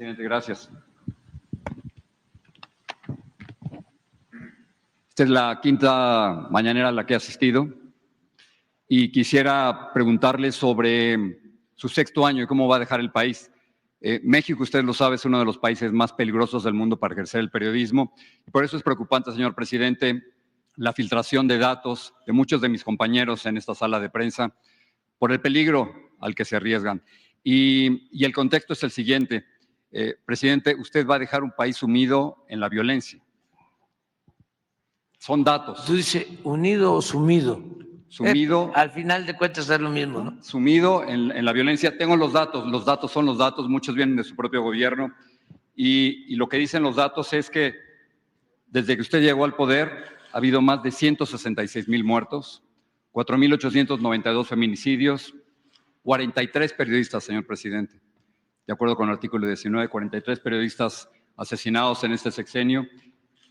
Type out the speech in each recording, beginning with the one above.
Presidente, gracias. Esta es la quinta mañanera a la que he asistido y quisiera preguntarle sobre su sexto año y cómo va a dejar el país. México, usted lo sabe, es uno de los países más peligrosos del mundo para ejercer el periodismo y por eso es preocupante, señor presidente, la filtración de datos de muchos de mis compañeros en esta sala de prensa por el peligro al que se arriesgan. Y el contexto es el siguiente. Presidente, usted va a dejar un país sumido en la violencia. Son datos. Tú dices unido o sumido. Sumido. Al final de cuentas es lo mismo, ¿no? Sumido en la violencia. Tengo los datos son los datos, muchos vienen de su propio gobierno. Y lo que dicen los datos es que desde que usted llegó al poder ha habido más de 166,000 muertos, 4,892 feminicidios, 43 periodistas, señor presidente. De acuerdo con el artículo 19, 43 periodistas asesinados en este sexenio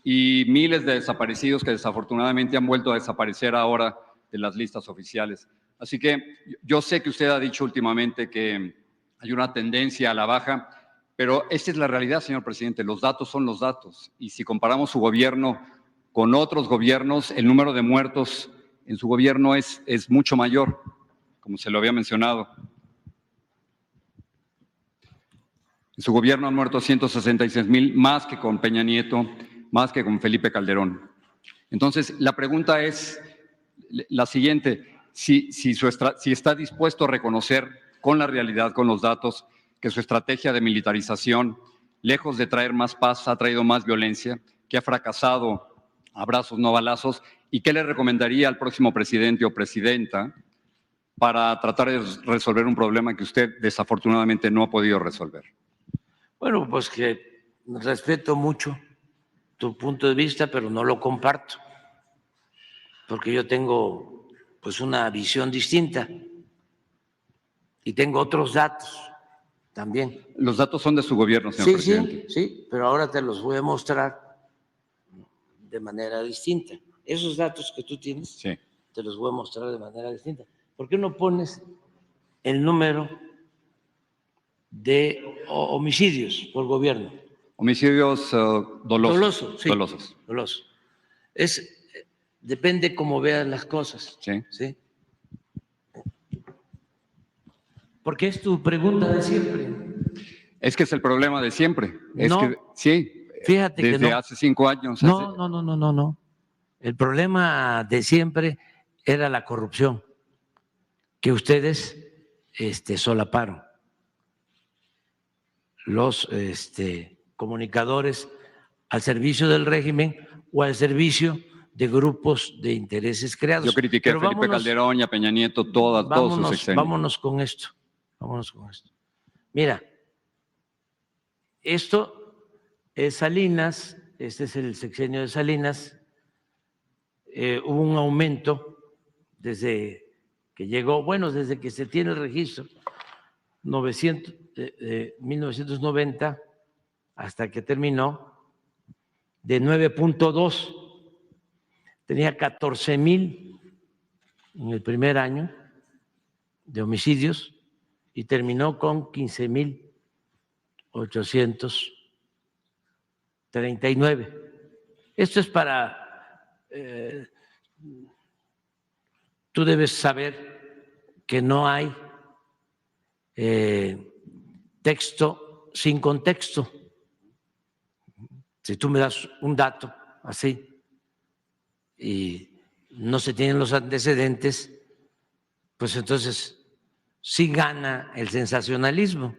y miles de desaparecidos que desafortunadamente han vuelto a desaparecer ahora de las listas oficiales. Así que yo sé que usted ha dicho últimamente que hay una tendencia a la baja, pero esta es la realidad, señor presidente. Los datos son los datos. Y si comparamos su gobierno con otros gobiernos, el número de muertos en su gobierno es mucho mayor, como se lo había mencionado. En su gobierno han muerto 166,000, más que con Peña Nieto, más que con Felipe Calderón. Entonces, la pregunta es la siguiente: si está dispuesto a reconocer con la realidad, con los datos, que su estrategia de militarización, lejos de traer más paz, ha traído más violencia, que ha fracasado abrazos, no balazos, y qué le recomendaría al próximo presidente o presidenta para tratar de resolver un problema que usted desafortunadamente no ha podido resolver. Bueno, pues que respeto mucho tu punto de vista, pero no lo comparto, porque yo tengo pues una visión distinta y tengo otros datos también. Los datos son de su gobierno, señor presidente. Sí, pero ahora te los voy a mostrar de manera distinta. Esos datos que tú tienes, sí, te los voy a mostrar de manera distinta. ¿Por qué no pones el número de homicidios por gobierno? Homicidios dolosos. Sí, dolosos. Depende cómo vean las cosas. Sí. Porque es tu pregunta de siempre. Es que es el problema de siempre. Sí, fíjate desde que no. hace 5 años. No. El problema de siempre era la corrupción que ustedes solaparon. Los comunicadores al servicio del régimen o al servicio de grupos de intereses creados. Yo critiqué a Felipe Calderón y a Peña Nieto todos sus sexenios. Vámonos con esto. Mira, esto es Salinas, este es el sexenio de Salinas. Hubo un aumento desde que llegó, desde que se tiene el registro, 1990 hasta que terminó, de 9.2. Tenía 14,000 en el primer año de homicidios y terminó con 15,839. Esto es para... tú debes saber que no hay texto sin contexto. Si tú me das un dato así y no se tienen los antecedentes, pues entonces sí gana el sensacionalismo.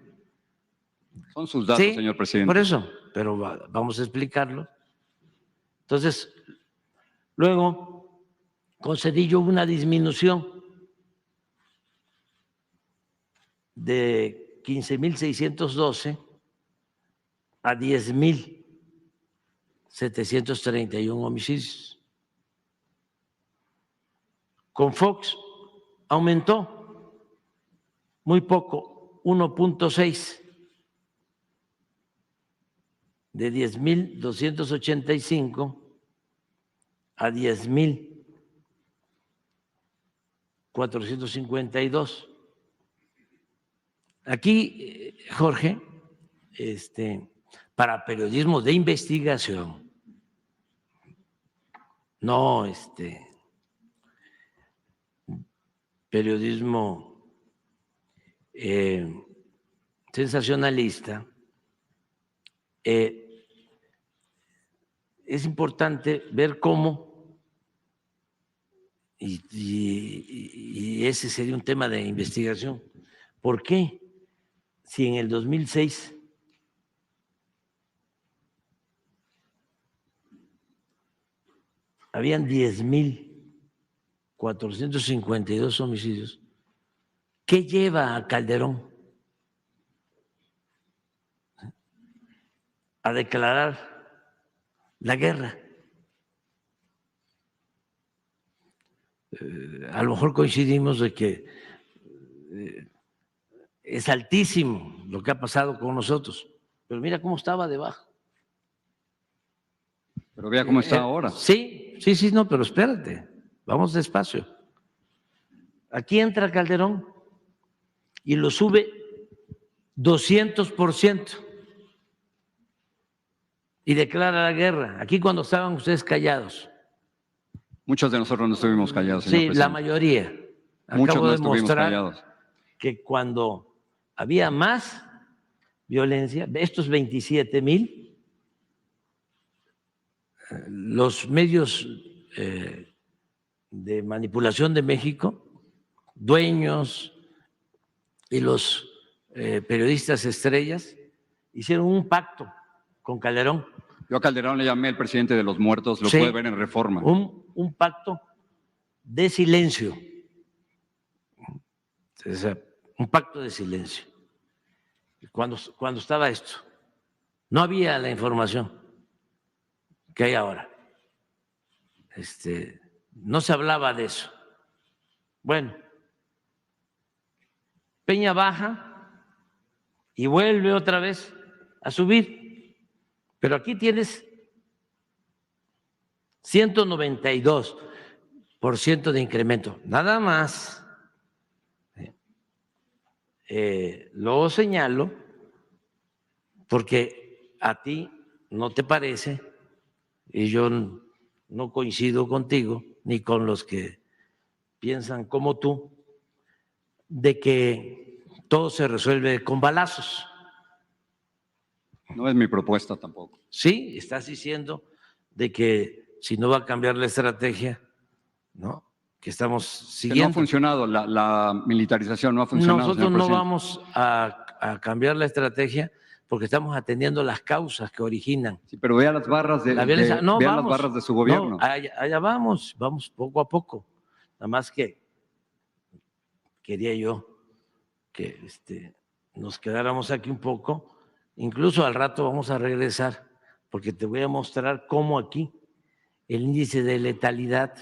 Son sus datos, señor presidente. Por eso, pero vamos a explicarlo. Entonces, luego con Zedillo hubo una disminución de 15,612 a 10,731 homicidios. Con Fox aumentó muy poco, 1.6, de 10,285 a 10,452. Aquí, Jorge, para periodismo de investigación, no periodismo sensacionalista. Es importante ver cómo, y ese sería un tema de investigación, ¿por qué si en el 2006 habían 10,452 homicidios, qué lleva a Calderón a declarar la guerra? A lo mejor coincidimos de que es altísimo lo que ha pasado con nosotros, pero mira cómo estaba debajo. Pero vea cómo está ahora. Sí, no, pero espérate, vamos despacio. Aquí entra Calderón y lo sube 200% y declara la guerra. Aquí cuando estaban ustedes callados. Muchos de nosotros no estuvimos callados, señor presidente. La mayoría. Muchos Acabo no de estuvimos mostrar callados. que cuando había más violencia, estos 27,000, los medios de manipulación de México, dueños y los periodistas estrellas, hicieron un pacto con Calderón. Yo a Calderón le llamé el presidente de los muertos, lo puede ver en Reforma. Un pacto de silencio. O sea, un pacto de silencio. Cuando estaba esto, no había la información que hay ahora. No se hablaba de eso. Bueno, Peña baja y vuelve otra vez a subir, pero aquí tienes 192% de incremento, nada más. Lo señalo porque a ti no te parece, y yo no coincido contigo ni con los que piensan como tú, de que todo se resuelve con balazos. No es mi propuesta tampoco. Sí, estás diciendo de que si no va a cambiar la estrategia, ¿no?, que estamos siguiendo. Que no ha funcionado, la militarización no ha funcionado. Nosotros no vamos a cambiar la estrategia porque estamos atendiendo las causas que originan. Sí, pero vea las barras de, la violencia. las barras de su gobierno. No, allá vamos poco a poco. Nada más que quería yo que nos quedáramos aquí un poco. Incluso al rato vamos a regresar porque te voy a mostrar cómo aquí el índice de letalidad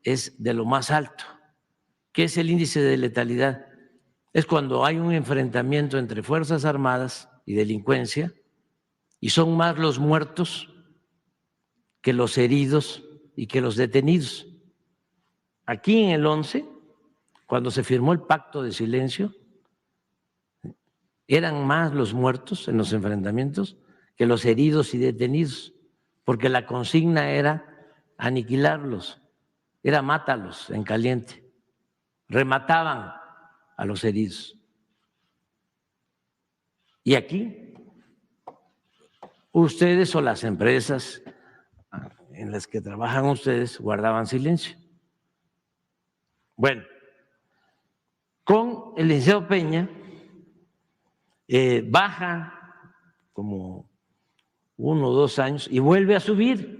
es de lo más alto. ¿Qué es el índice de letalidad? Es cuando hay un enfrentamiento entre Fuerzas Armadas y delincuencia y son más los muertos que los heridos y que los detenidos. Aquí en el 11, cuando se firmó el pacto de silencio, eran más los muertos en los enfrentamientos que los heridos y detenidos, porque la consigna era aniquilarlos, era mátalos en caliente, remataban a los heridos. Y aquí, ustedes o las empresas en las que trabajan ustedes guardaban silencio. Bueno, con el licenciado Peña baja como 1 o 2 años y vuelve a subir.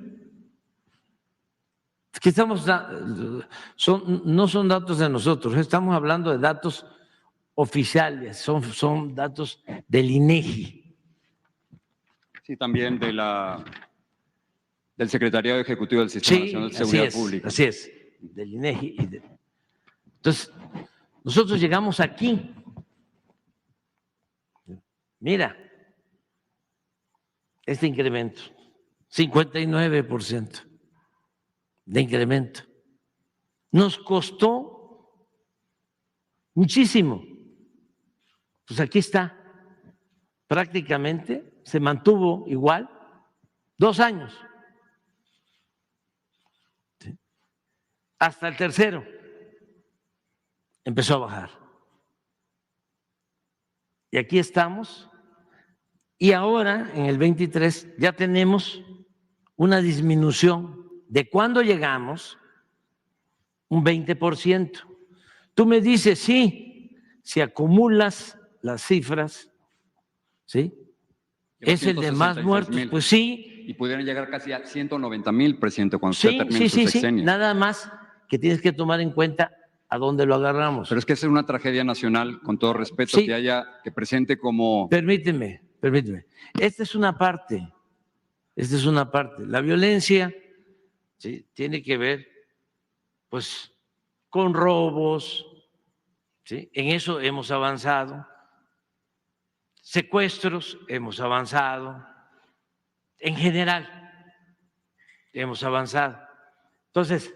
Es que no son datos de nosotros, estamos hablando de datos oficiales, son datos del INEGI. Sí, también del Secretariado Ejecutivo del Sistema Nacional de Seguridad Pública. Así es, del INEGI. Entonces, nosotros llegamos aquí. Mira, este incremento, 59% de incremento. Nos costó muchísimo. Pues aquí está prácticamente se mantuvo igual 2 años. ¿Sí? Hasta el tercero empezó a bajar. Y aquí estamos. Y ahora, en el 23, ya tenemos una disminución de cuando llegamos, un 20%. Tú me dices, sí, si acumulas las cifras, ¿sí? Es el de más muertos, pues sí. Y pudieran llegar casi a 190,000, presidente, cuando usted termine su sexenio. Sí, nada más que tienes que tomar en cuenta a dónde lo agarramos. Pero es que es una tragedia nacional, con todo respeto, sí. que presente como… Permíteme. Esta es una parte. La violencia, ¿sí?, tiene que ver, pues, con robos, ¿sí? En eso hemos avanzado. Secuestros, hemos avanzado. En general, hemos avanzado. Entonces,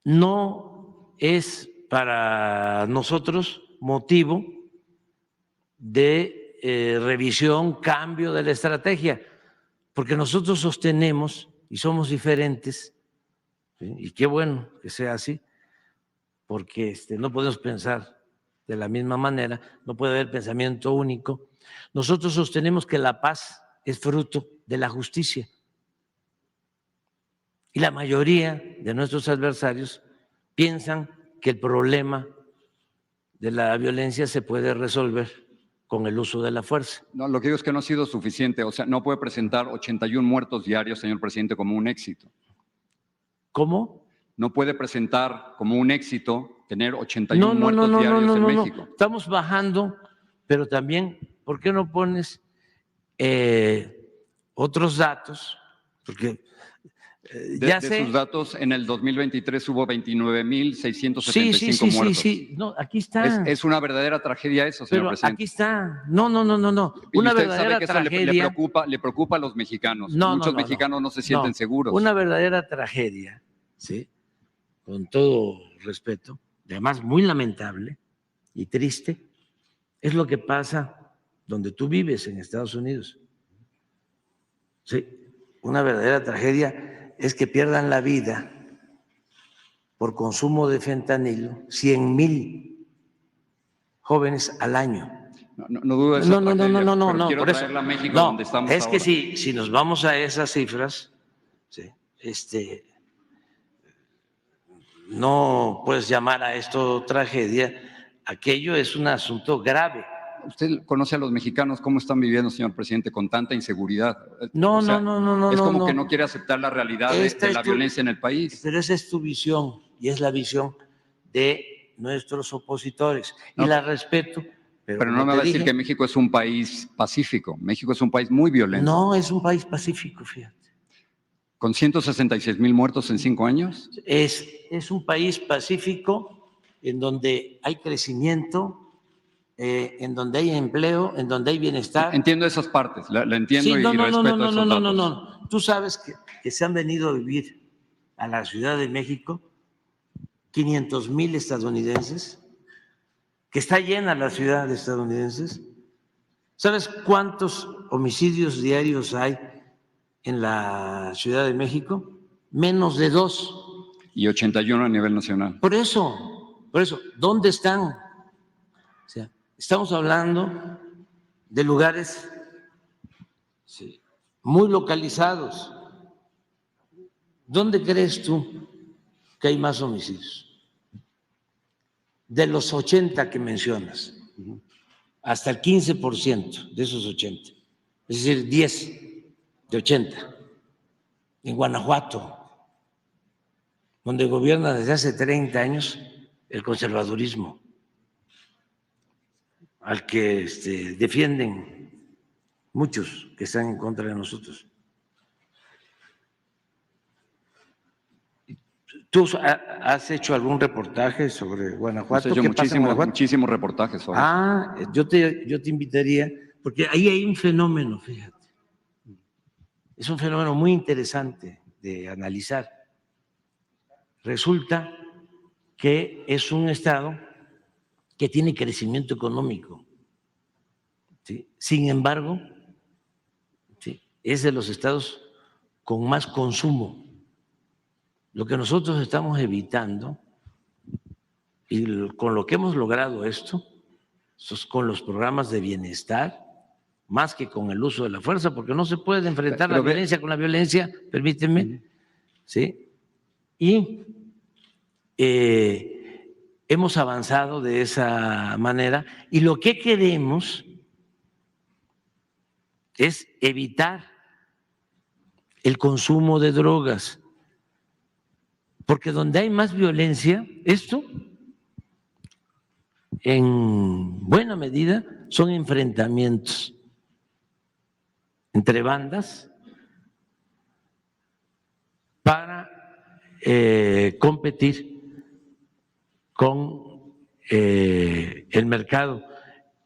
no es para nosotros motivo de revisión, cambio de la estrategia, porque nosotros sostenemos y somos diferentes, ¿sí? Y qué bueno que sea así, porque no podemos pensar de la misma manera, no puede haber pensamiento único. Nosotros sostenemos que la paz es fruto de la justicia. Y la mayoría de nuestros adversarios piensan que el problema de la violencia se puede resolver con el uso de la fuerza. No, lo que digo es que no ha sido suficiente. O sea, no puede presentar 81 muertos diarios, señor presidente, como un éxito. ¿Cómo? No puede presentar como un éxito tener 81 muertos diarios en México. Estamos bajando, pero también, ¿por qué no pones otros datos? Porque de sus datos, en el 2023 hubo 29,675 muertos. Sí. No, aquí está. Es una verdadera tragedia eso, señor presidente. Aquí está. No. Una verdadera tragedia. Le preocupa a los mexicanos. Muchos mexicanos no se sienten seguros. Una verdadera tragedia, ¿sí?, con todo respeto, además muy lamentable y triste, es lo que pasa donde tú vives, en Estados Unidos. Sí, una verdadera tragedia es que pierdan la vida por consumo de fentanilo 100,000 jóvenes al año. No dudo de esa tragedia, pero quiero por eso, traerla a México, donde estamos es ahora. que si nos vamos a esas cifras, ¿sí?, no puedes llamar a esto tragedia, aquello es un asunto grave. ¿Usted conoce a los mexicanos cómo están viviendo, señor presidente, con tanta inseguridad? No. Es como que no quiere aceptar la realidad de la violencia en el país. Pero esa es tu visión y es la visión de nuestros opositores. Y la respeto. Pero no me va a decir que México es un país pacífico. México es un país muy violento. No, es un país pacífico, fíjate. ¿Con 166,000 muertos en 5 años? Es un país pacífico en donde hay crecimiento, en donde hay empleo, en donde hay bienestar. Entiendo esas partes, la entiendo y respeto esos datos. No. Tú sabes que se han venido a vivir a la Ciudad de México 500,000 estadounidenses, que está llena la ciudad de estadounidenses. ¿Sabes cuántos homicidios diarios hay en la Ciudad de México? Menos de 2. Y 81 a nivel nacional. Por eso, ¿dónde están? O sea, estamos hablando de lugares, sí, muy localizados. ¿Dónde crees tú que hay más homicidios? De los 80 que mencionas, hasta el 15% de esos 80, es decir, 10 de 80, en Guanajuato, donde gobierna desde hace 30 años el conservadurismo, al que defienden muchos que están en contra de nosotros. ¿Tú has hecho algún reportaje sobre Guanajuato? ¿Qué pasa en Guanajuato? Muchísimos reportajes sobre eso. Yo te invitaría, porque ahí hay un fenómeno, fíjate. Es un fenómeno muy interesante de analizar. Resulta que es un estado que tiene crecimiento económico. ¿sí? Sin embargo, ¿sí?, es de los estados con más consumo. Lo que nosotros estamos evitando y con lo que hemos logrado esto, con los programas de bienestar, más que con el uso de la fuerza, porque no se puede enfrentar la violencia con la violencia, permítanme, ¿sí? Y hemos avanzado de esa manera y lo que queremos es evitar el consumo de drogas, porque donde hay más violencia, esto en buena medida son enfrentamientos entre bandas para competir con el mercado,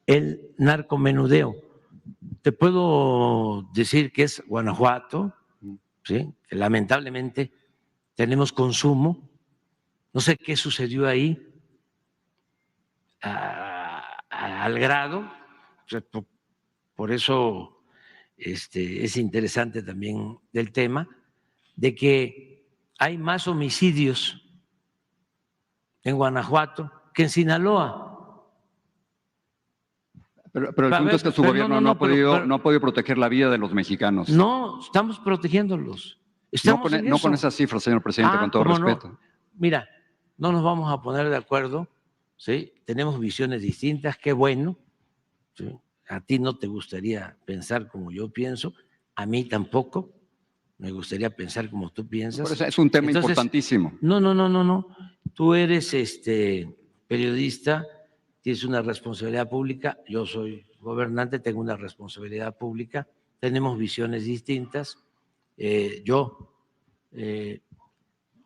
el narcomenudeo. Te puedo decir que es Guanajuato, ¿sí?, que lamentablemente tenemos consumo. No sé qué sucedió ahí al grado, o sea, por eso es interesante también del tema, de que hay más homicidios en Guanajuato que en Sinaloa. Pero el punto es que su gobierno no ha podido proteger la vida de los mexicanos. No, estamos protegiéndolos. No con esas cifras, señor presidente, con todo respeto. No. Mira, no nos vamos a poner de acuerdo, ¿sí? Tenemos visiones distintas, qué bueno, ¿sí? A ti no te gustaría pensar como yo pienso, a mí tampoco me gustaría pensar como tú piensas. Por eso es un tema importantísimo. No. Tú eres periodista, tienes una responsabilidad pública, yo soy gobernante, tengo una responsabilidad pública, tenemos visiones distintas. Yo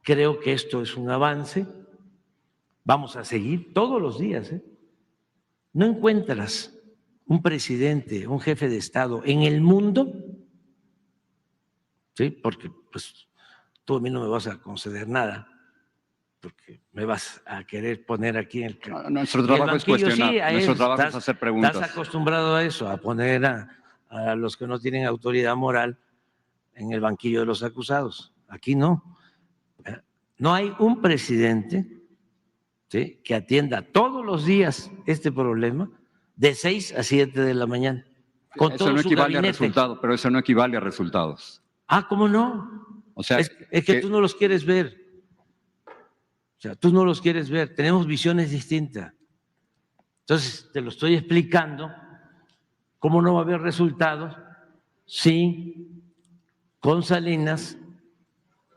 creo que esto es un avance, vamos a seguir todos los días. No encuentras un presidente, un jefe de Estado en el mundo, ¿sí?, porque pues tú a mí no me vas a conceder nada, porque me vas a querer poner aquí en el nuestro trabajo es cuestionar, sí, nuestro trabajo es hacer preguntas. Estás acostumbrado a eso, a poner a los que no tienen autoridad moral en el banquillo de los acusados. Aquí no. No hay un presidente, ¿sí?, que atienda todos los días este problema de 6 a 7 de la mañana. Con eso no equivale a resultados, pero eso no equivale a resultados. ¿Cómo no? O sea, es que tú no los quieres ver. O sea, tú no los quieres ver. Tenemos visiones distintas. Entonces, te lo estoy explicando. ¿Cómo no va a haber resultados si con Salinas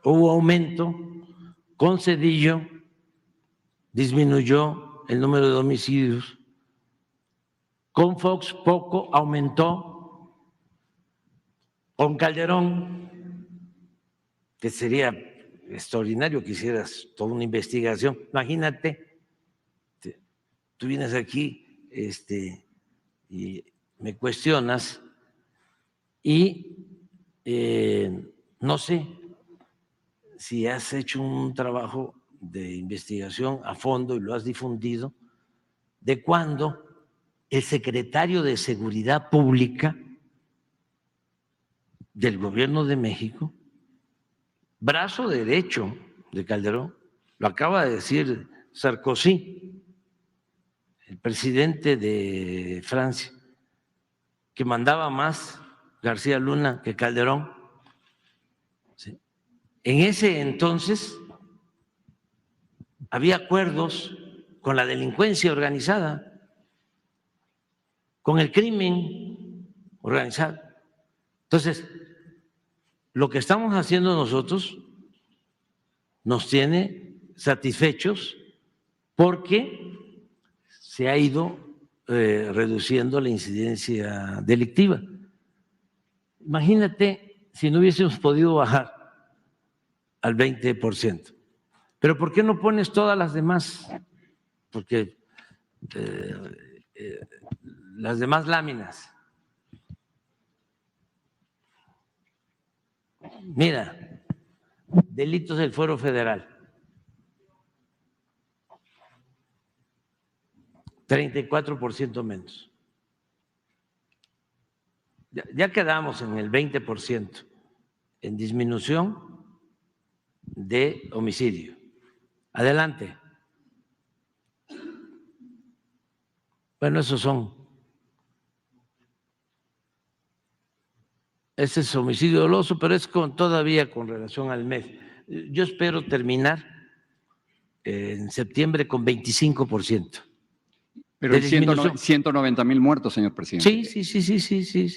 hubo aumento, con Zedillo disminuyó el número de homicidios, con Fox poco aumentó, con Calderón, que sería extraordinario que hicieras toda una investigación? Imagínate, tú vienes aquí y me cuestionas y no sé si has hecho un trabajo de investigación a fondo y lo has difundido, de cuando el secretario de Seguridad Pública del Gobierno de México, brazo derecho de Calderón, lo acaba de decir Sarkozy, el presidente de Francia, que mandaba más García Luna que Calderón. ¿Sí? En ese entonces había acuerdos con la delincuencia organizada, con el crimen organizado. Entonces, lo que estamos haciendo nosotros nos tiene satisfechos porque se ha ido reduciendo la incidencia delictiva. Imagínate si no hubiésemos podido bajar al 20%. Pero ¿por qué no pones todas las demás? Porque las demás láminas. Mira, delitos del Fuero Federal. 34% menos. Ya quedamos en el 20% en disminución de homicidio. Adelante. Bueno, ese es homicidio doloso, pero es todavía con relación al mes. Yo espero terminar en septiembre con 25%. Pero De disminución. 190,000 muertos, señor presidente. Sí.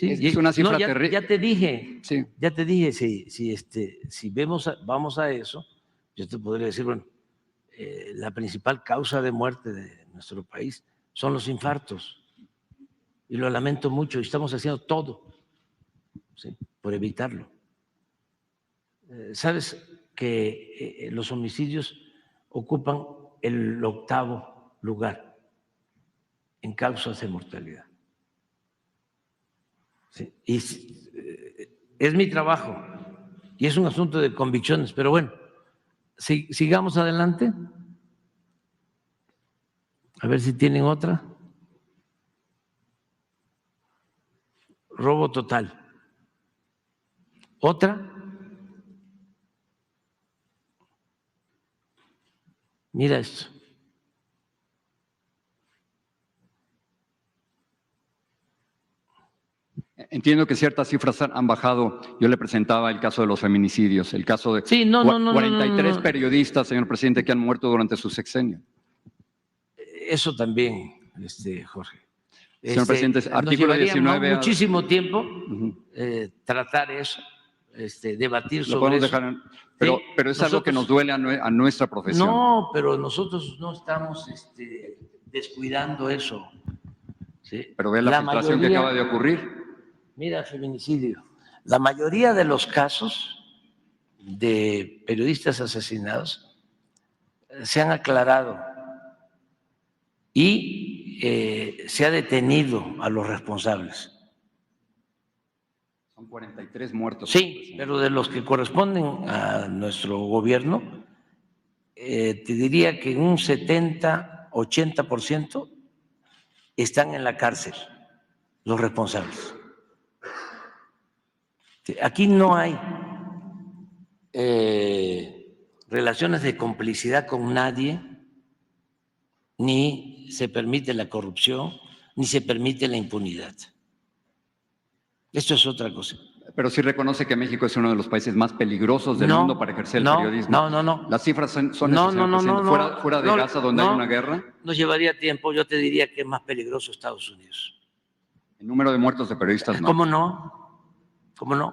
Es una cifra terrible. Ya te dije, Sí. si vamos a eso, yo te podría decir, bueno, la principal causa de muerte de nuestro país son los infartos. Y lo lamento mucho, y estamos haciendo todo, ¿sí?, por evitarlo. Sabes que los homicidios ocupan el 8º lugar en causas de mortalidad. Sí, y es mi trabajo y es un asunto de convicciones, pero bueno, sigamos adelante. A ver si tienen otra. Robo total. ¿Otra? Mira esto. Entiendo que ciertas cifras han bajado. Yo le presentaba el caso de los feminicidios, el caso de Sí, 43 periodistas, señor presidente, que han muerto durante su sexenio. Eso también, Jorge. Señor presidente, artículo 19. Muchísimo tiempo tratar eso, debatir sobre eso. Pero es algo que nos duele a nuestra profesión. No, pero nosotros no estamos descuidando eso. ¿Sí? Pero ve la situación que acaba de ocurrir. Mira, feminicidio. La mayoría de los casos de periodistas asesinados se han aclarado y se ha detenido a los responsables. Son 43 muertos. Sí, pero de los que corresponden a nuestro gobierno, te diría que en un 70-80% están en la cárcel los responsables. Aquí no hay relaciones de complicidad con nadie, ni se permite la corrupción, ni se permite la impunidad. Esto es otra cosa. Pero sí reconoce que México es uno de los países más peligrosos del mundo para ejercer el periodismo. No. Las cifras son esas, señor presidente. Fuera de Gaza, donde hay una guerra. Nos llevaría tiempo. Yo te diría que es más peligroso Estados Unidos. El número de muertos de periodistas no. ¿Cómo no?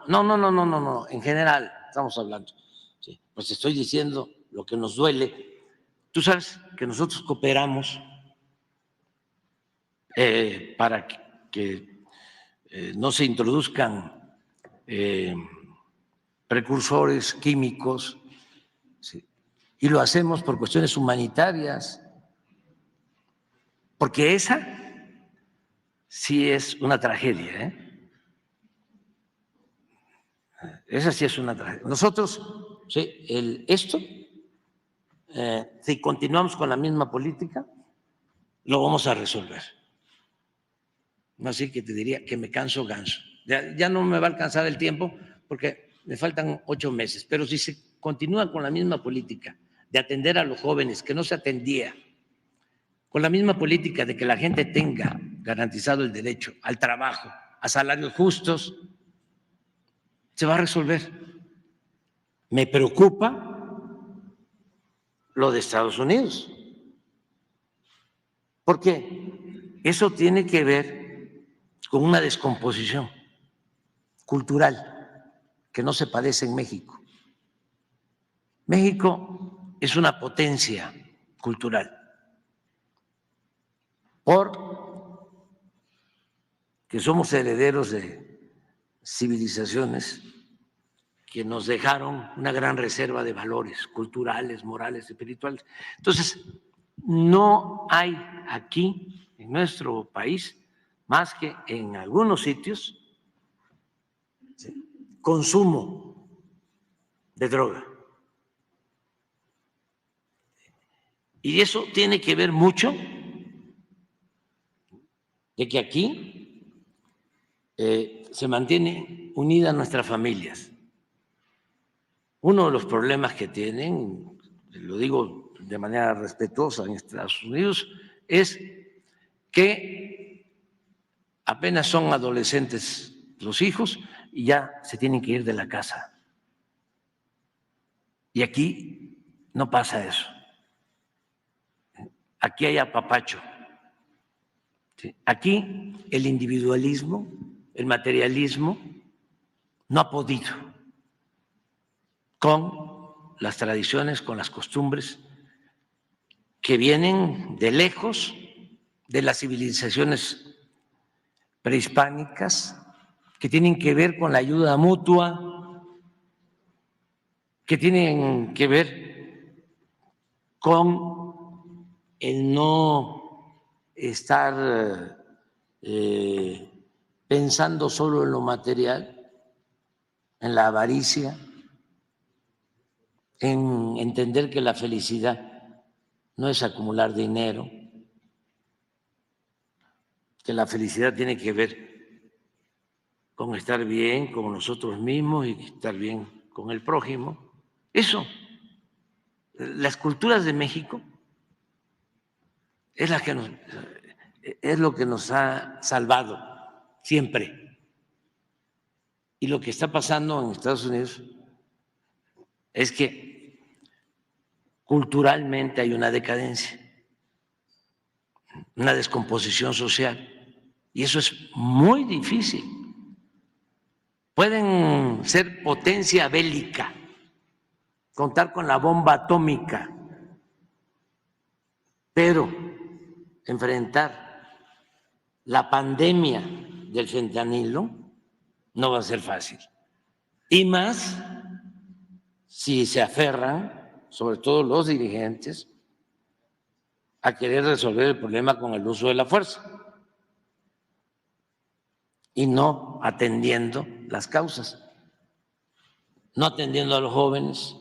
No. En general estamos hablando. Sí, pues estoy diciendo lo que nos duele. Tú sabes que nosotros cooperamos para que no se introduzcan precursores químicos, ¿sí?, y lo hacemos por cuestiones humanitarias, porque esa sí es una tragedia, Esa sí es una tragedia. Nosotros, sí, si continuamos con la misma política, lo vamos a resolver. Así que te diría que me canso ganso. Ya no me va a alcanzar el tiempo porque me faltan 8 meses, pero si se continúa con la misma política de atender a los jóvenes que no se atendía, con la misma política de que la gente tenga garantizado el derecho al trabajo, a salarios justos, se va a resolver. Me preocupa lo de Estados Unidos, porque eso tiene que ver con una descomposición cultural que no se padece en México. México es una potencia cultural porque somos herederos de civilizaciones que nos dejaron una gran reserva de valores culturales, morales, espirituales. Entonces, no hay aquí en nuestro país, más que en algunos sitios, consumo de droga. Y eso tiene que ver mucho de que aquí se mantiene unida nuestras familias. Uno de los problemas que tienen, lo digo de manera respetuosa en Estados Unidos, es que apenas son adolescentes los hijos y ya se tienen que ir de la casa. Y aquí no pasa eso. Aquí hay apapacho. Aquí el individualismo, el materialismo, no ha podido con las tradiciones, con las costumbres que vienen de lejos de las civilizaciones prehispánicas, que tienen que ver con la ayuda mutua, que tienen que ver con el no estar pensando solo en lo material, en la avaricia, en entender que la felicidad no es acumular dinero, que la felicidad tiene que ver con estar bien con nosotros mismos y estar bien con el prójimo. Eso, las culturas de México es lo que nos ha salvado siempre. Y lo que está pasando en Estados Unidos es que culturalmente hay una decadencia, una descomposición social, y eso es muy difícil. Pueden ser potencia bélica, contar con la bomba atómica, pero enfrentar la pandemia del fentanilo no va a ser fácil. Y más si se aferran, sobre todo los dirigentes, a querer resolver el problema con el uso de la fuerza y no atendiendo las causas, no atendiendo a los jóvenes,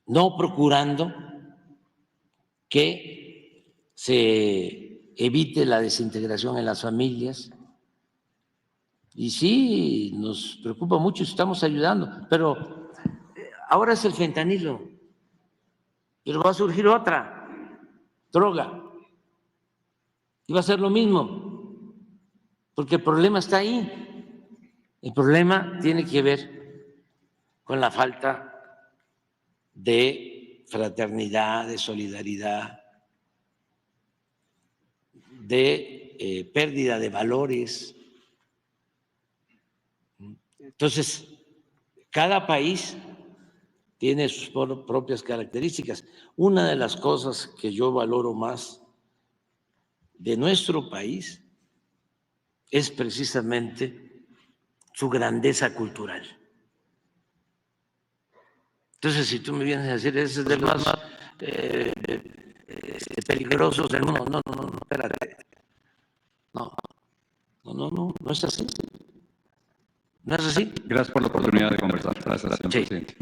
no procurando que se evite la desintegración en las familias. Y sí, nos preocupa mucho, estamos ayudando, pero ahora es el fentanilo, pero va a surgir otra droga y va a ser lo mismo, porque el problema está ahí. El problema tiene que ver con la falta de fraternidad, de solidaridad, de pérdida de valores. Entonces, cada país tiene sus propias características. Una de las cosas que yo valoro más de nuestro país es precisamente su grandeza cultural. Entonces, si tú me vienes a decir, ese es de los más peligrosos del mundo, no, espérate. No es así. ¿No es así? Gracias por la oportunidad de conversar. Gracias, señor presidente.